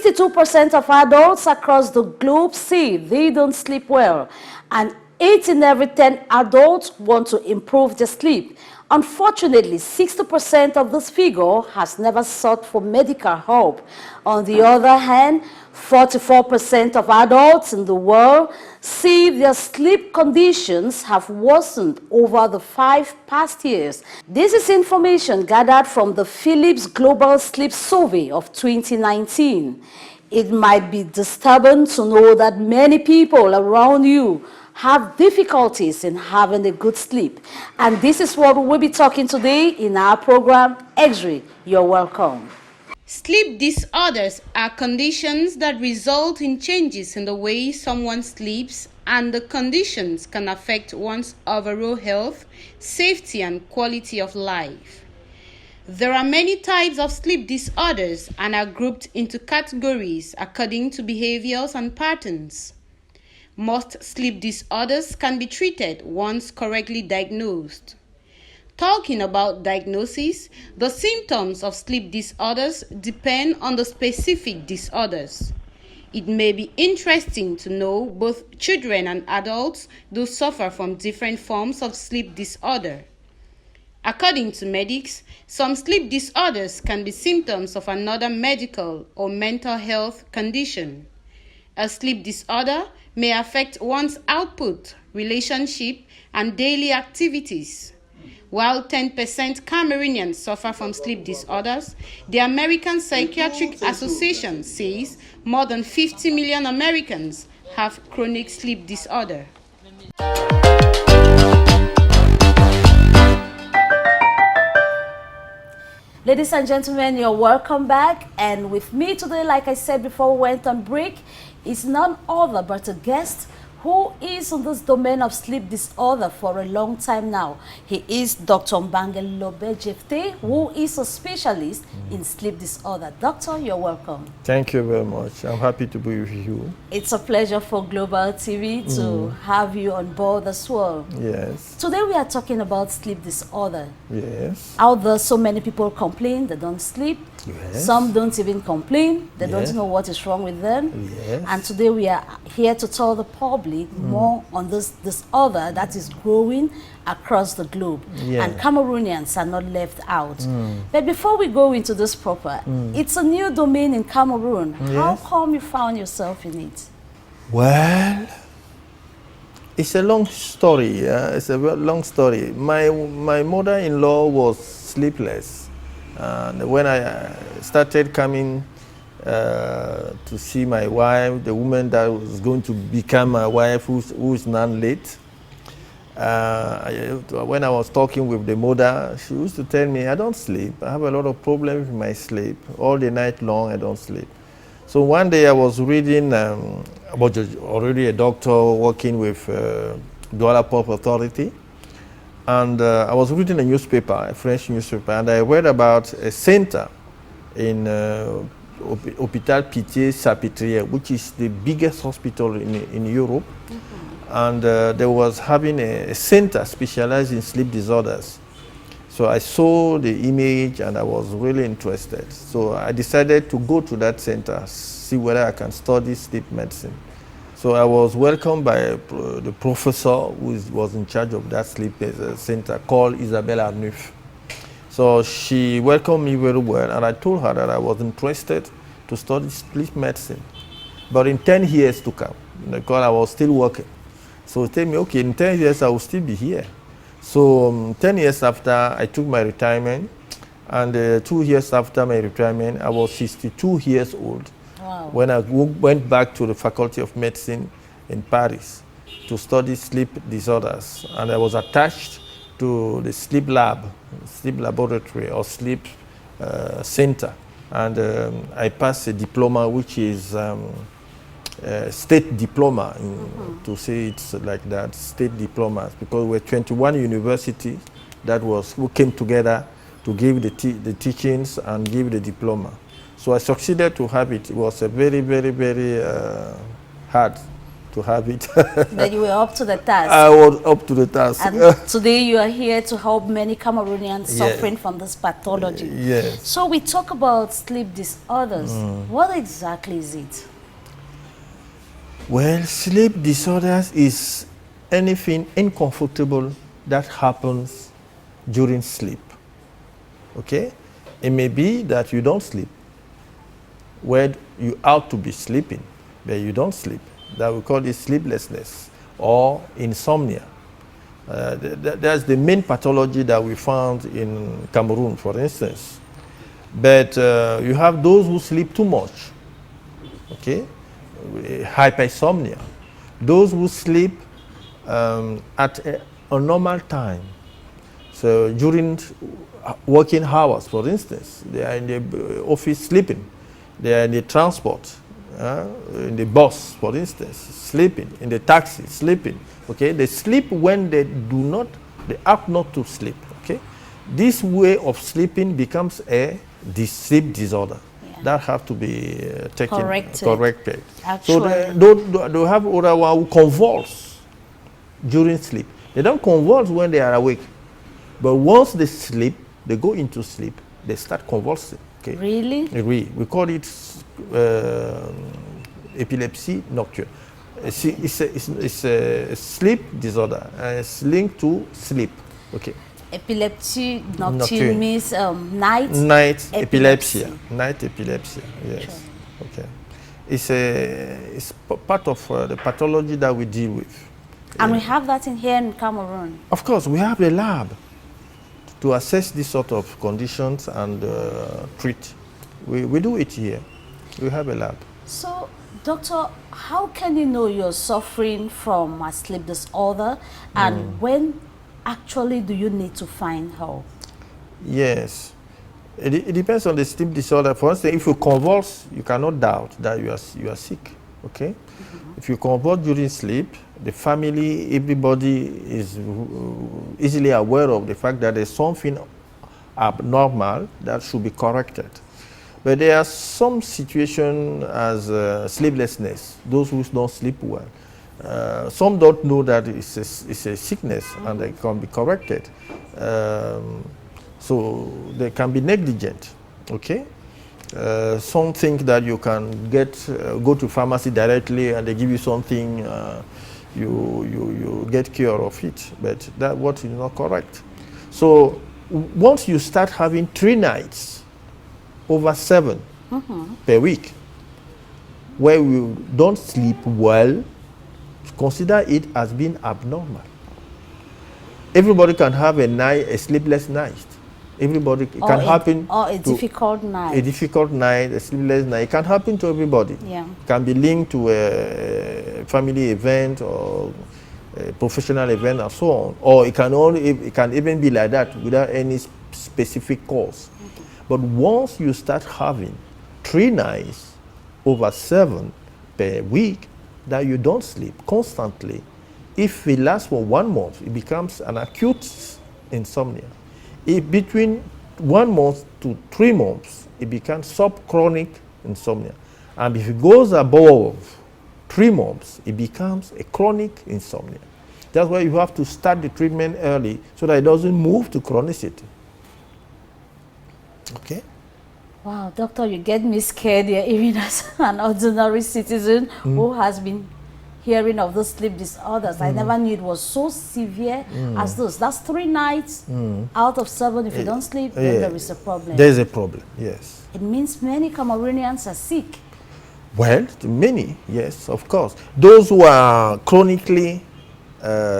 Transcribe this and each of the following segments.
62% of adults across the globe say they don't sleep well, and 8 in every 10 adults want to improve their sleep. Unfortunately, 60% of this figure has never sought for medical help. On the other hand, 44% of adults in the world see their sleep conditions have worsened over the 5 past years. This is information gathered from the Philips Global Sleep Survey of 2019. It might be disturbing to know that many people around you have difficulties in having a good sleep. And this is what we'll be talking today in our program, 𝐒𝐋𝐄. You're welcome. Sleep disorders are conditions that result in changes in the way someone sleeps, and the conditions can affect one's overall health, safety, and quality of life. There are many types of sleep disorders and are grouped into categories according to behaviors and patterns. Most sleep disorders can be treated once correctly diagnosed. Talking about diagnosis, the symptoms of sleep disorders depend on the specific disorders. It may be interesting to know both children and adults do suffer from different forms of sleep disorder. According to medics, some sleep disorders can be symptoms of another medical or mental health condition. A sleep disorder may affect one's output, relationship, and daily activities. While 10% Cameroonians suffer from sleep disorders, the American Psychiatric Association says more than 50 million Americans have chronic sleep disorder. Ladies and gentlemen, you're welcome back. And with me today, like I said before we went on break, is none other but a guest who is in this domain of sleep disorder for a long time now. He is Dr. 𝐉𝐄𝐏𝐇𝐓𝐄, who is a specialist in sleep disorder. Doctor, you're welcome. Thank you very much. I'm happy to be with you. It's a pleasure for Global TV to have you on board as well. Yes. Today we are talking about sleep disorder. Yes. Out there, so many people complain they don't sleep. Yes. Some don't even complain. They don't Yes. know what is wrong with them. Yes. And today we are here to tell the public more on this disorder that is growing across the globe. Yeah. And Cameroonians are not left out. But before we go into this proper, it's a new domain in Cameroon. How Yes. come you found yourself in it? Well, it's a long story. It's a very long story. My mother-in-law was sleepless. And when I started coming to see my wife, the woman that was going to become my wife, who is now late, when I was talking with the mother, she used to tell me, I don't sleep. I have a lot of problems with my sleep. All the night long, I don't sleep. So one day I was reading about already a doctor working with Douala Port Authority. And I was reading a newspaper, a French newspaper, and I read about a center in Hôpital Pitié-Salpêtrière, which is the biggest hospital in Europe. And they was having a center specialized in sleep disorders. So I saw the image and I was really interested. So I decided to go to that center, see whether I can study sleep medicine. So I was welcomed by the professor who was in charge of that sleep center called Isabelle Arnulf. So she welcomed me very well, and I told her that I was interested to study sleep medicine, but in 10 years to come, because I was still working. So she told me, okay, in 10 years I will still be here. So 10 years after I took my retirement, and 2 years after my retirement, I was 62 years old. Wow. When I went back to the Faculty of Medicine in Paris to study sleep disorders, and I was attached to the sleep laboratory or sleep center, and I passed a diploma, which is state diploma, to say it's like that, state diplomas, because we were 21 universities who came together to give the teachings and give the diploma. So I succeeded to have it. It was a very, very, very hard to have it. Then you were up to the task. I was up to the task. And today you are here to help many Cameroonians suffering from this pathology. Yes. So we talk about sleep disorders. What exactly is it? Well, sleep disorders is anything uncomfortable that happens during sleep. Okay? It may be that you don't sleep, where you ought to be sleeping, but you don't sleep. That we call it sleeplessness or insomnia. That's the main pathology that we found in Cameroon, for instance. But you have those who sleep too much, okay? Hypersomnia. Those who sleep at a normal time. So during working hours, for instance, they are in the office sleeping. They are in the transport, in the bus, for instance, sleeping. In the taxi, sleeping. Okay, they sleep when they ought not to sleep. Okay, this way of sleeping becomes a sleep disorder. Yeah. That have to be corrected. Actually. So they have other one who convulse during sleep. They don't convulse when they are awake, but once they sleep, they go into sleep, they start convulsing. Okay? Really? We call it epilepsy nocturne. It's a sleep disorder, and it's linked to sleep. Okay. Epilepsy nocturne means night epilepsy. Night epilepsy. Yes. Sure. Okay. It's part of the pathology that we deal with. And we have that in here in Cameroon. Of course, we have a lab to assess this sort of conditions and treat. We do it here. We have a lab. So, doctor, how can you know you're suffering from a sleep disorder, and when actually do you need to find help? Yes, it depends on the sleep disorder. For instance, if you convulse, you cannot doubt that you are sick. Okay, if you convulse during sleep, the family, everybody is easily aware of the fact that there's something abnormal that should be corrected. But there are some situations as sleeplessness, those who don't sleep well. Some don't know that it's a sickness and they can be corrected. So they can be negligent, okay? Some think that you can go to pharmacy directly and they give you something, you get cure of it, but that what is not correct. So once you start having 3 nights over 7 per week, where you don't sleep well, consider it as being abnormal. Everybody can have a sleepless night. Everybody can happen. Or a difficult night. A difficult night, a sleepless night. It can happen to everybody. Yeah. It can be linked to a family event or a professional event and so on. Or it can even be like that without any specific cause. But once you start having 3 nights over 7 per week that you don't sleep constantly, if it lasts for 1 month, it becomes an acute insomnia. If between 1 month to 3 months, it becomes subchronic insomnia. And if it goes above 3 months, it becomes a chronic insomnia. That's why you have to start the treatment early so that it doesn't move to chronicity. Okay. Wow, doctor, you get me scared here, even as an ordinary citizen who has been hearing of those sleep disorders. I never knew it was so severe as this. That's 3 nights out of 7. If you don't sleep, then there is a problem. There's a problem, yes. It means many Cameroonians are sick. Well, many, yes, of course. Those who are chronically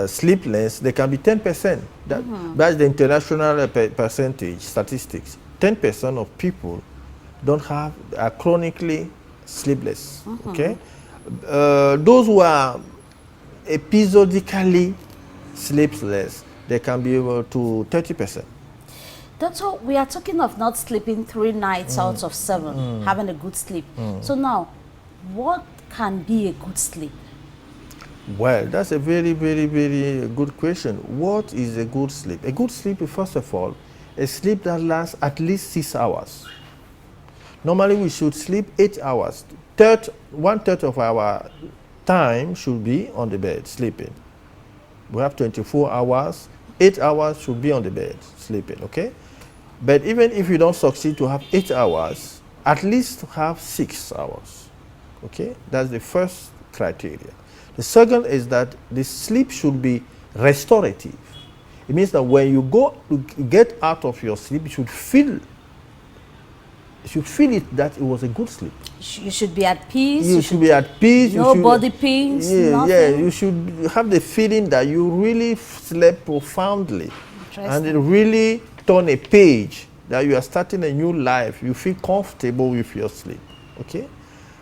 sleepless, they can be 10%. That's the international percentage statistics. 10% of people are chronically sleepless. Okay, those who are episodically sleepless, they can be able to 30%. Doctor, we are talking of not sleeping 3 nights out of 7, having a good sleep. So now, what can be a good sleep? Well, that's a very, very, very good question. What is a good sleep? A good sleep, first of all, a sleep that lasts at least 6 hours. Normally, we should sleep 8 hours. 1/3 of our time should be on the bed, sleeping. We have 24 hours, 8 hours should be on the bed, sleeping, okay? But even if you don't succeed to have 8 hours, at least have 6 hours, okay? That's the first criteria. The second is that the sleep should be restorative. It means that when you go to get out of your sleep, you should feel it that it was a good sleep. You should be at peace. You should be at peace. No body pains, nothing. Yeah, you should have the feeling that you really slept profoundly. And it really turn a page, that you are starting a new life. You feel comfortable with your sleep, okay?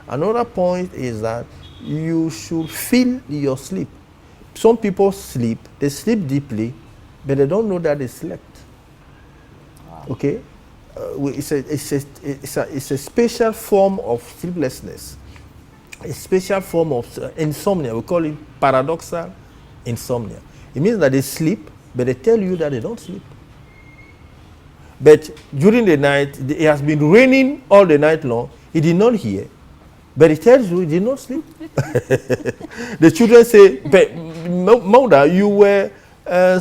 Another point is that you should feel your sleep. Some people sleep, they sleep deeply, but they don't know that they slept, okay? It's a special form of sleeplessness, a special form of insomnia. We call it paradoxal insomnia. It means that they sleep, but they tell you that they don't sleep. But during the night, it has been raining all the night long. He did not hear, but he tells you he did not sleep. The children say, but mother, you were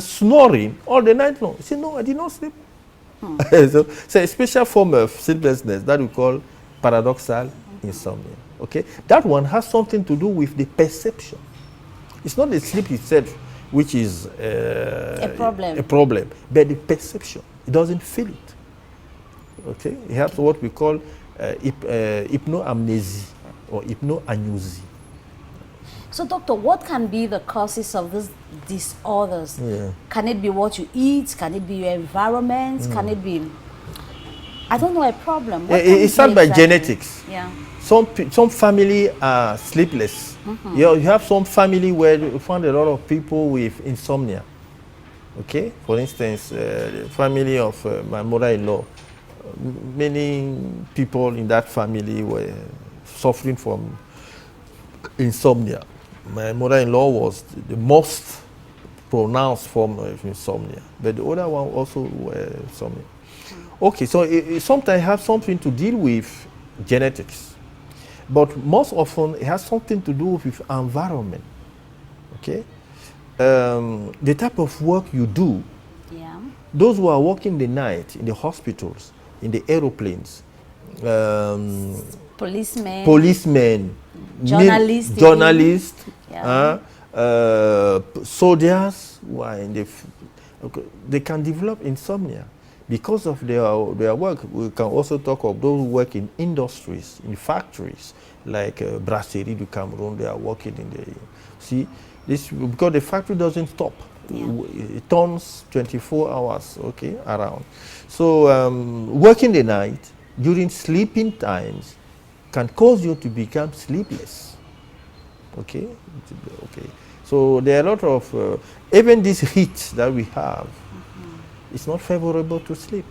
snoring all the night long. He said, no, I did not sleep. So it's a special form of sleeplessness that we call paradoxal insomnia. Okay, that one has something to do with the perception. It's not the sleep itself which is a problem, but the perception. It doesn't feel it. Okay, it has what we call hypnoamnesia or hypnoanusia. So, doctor, what can be the causes of these disorders? Yeah. Can it be what you eat? Can it be your environment? Can it be, I don't know, a problem? It's started by genetics. Yeah. Some family are sleepless. You have some family where you find a lot of people with insomnia. Okay, for instance, the family of my mother-in-law, many people in that family were suffering from insomnia. My mother-in-law was the most pronounced form of insomnia, but the other one also were insomnia. Okay, so it sometimes has something to deal with genetics, but most often it has something to do with environment. Okay, the type of work you do. Yeah. Those who are working the night in the hospitals, in the aeroplanes, policemen, journalists, yeah. soldiers who are in the they can develop insomnia because of their work. We can also talk of those who work in industries, in factories, like Brasserie du Cameroon. They are working in the, see, this because the factory doesn't stop. Yeah. It turns 24 hours, okay, around. So working the night during sleeping times can cause you to become sleepless. Okay, okay. So there are a lot of even this heat that we have. It's not favorable to sleep.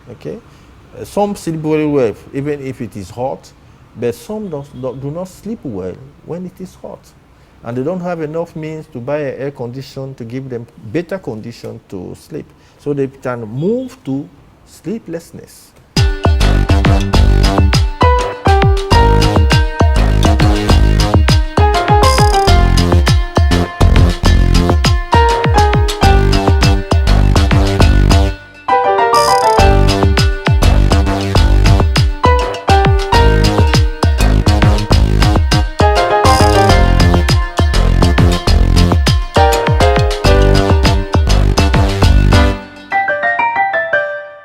Okay, some sleep very well even if it is hot, but some do not sleep well when it is hot, and they don't have enough means to buy an air condition to give them better condition to sleep, so they can move to sleeplessness.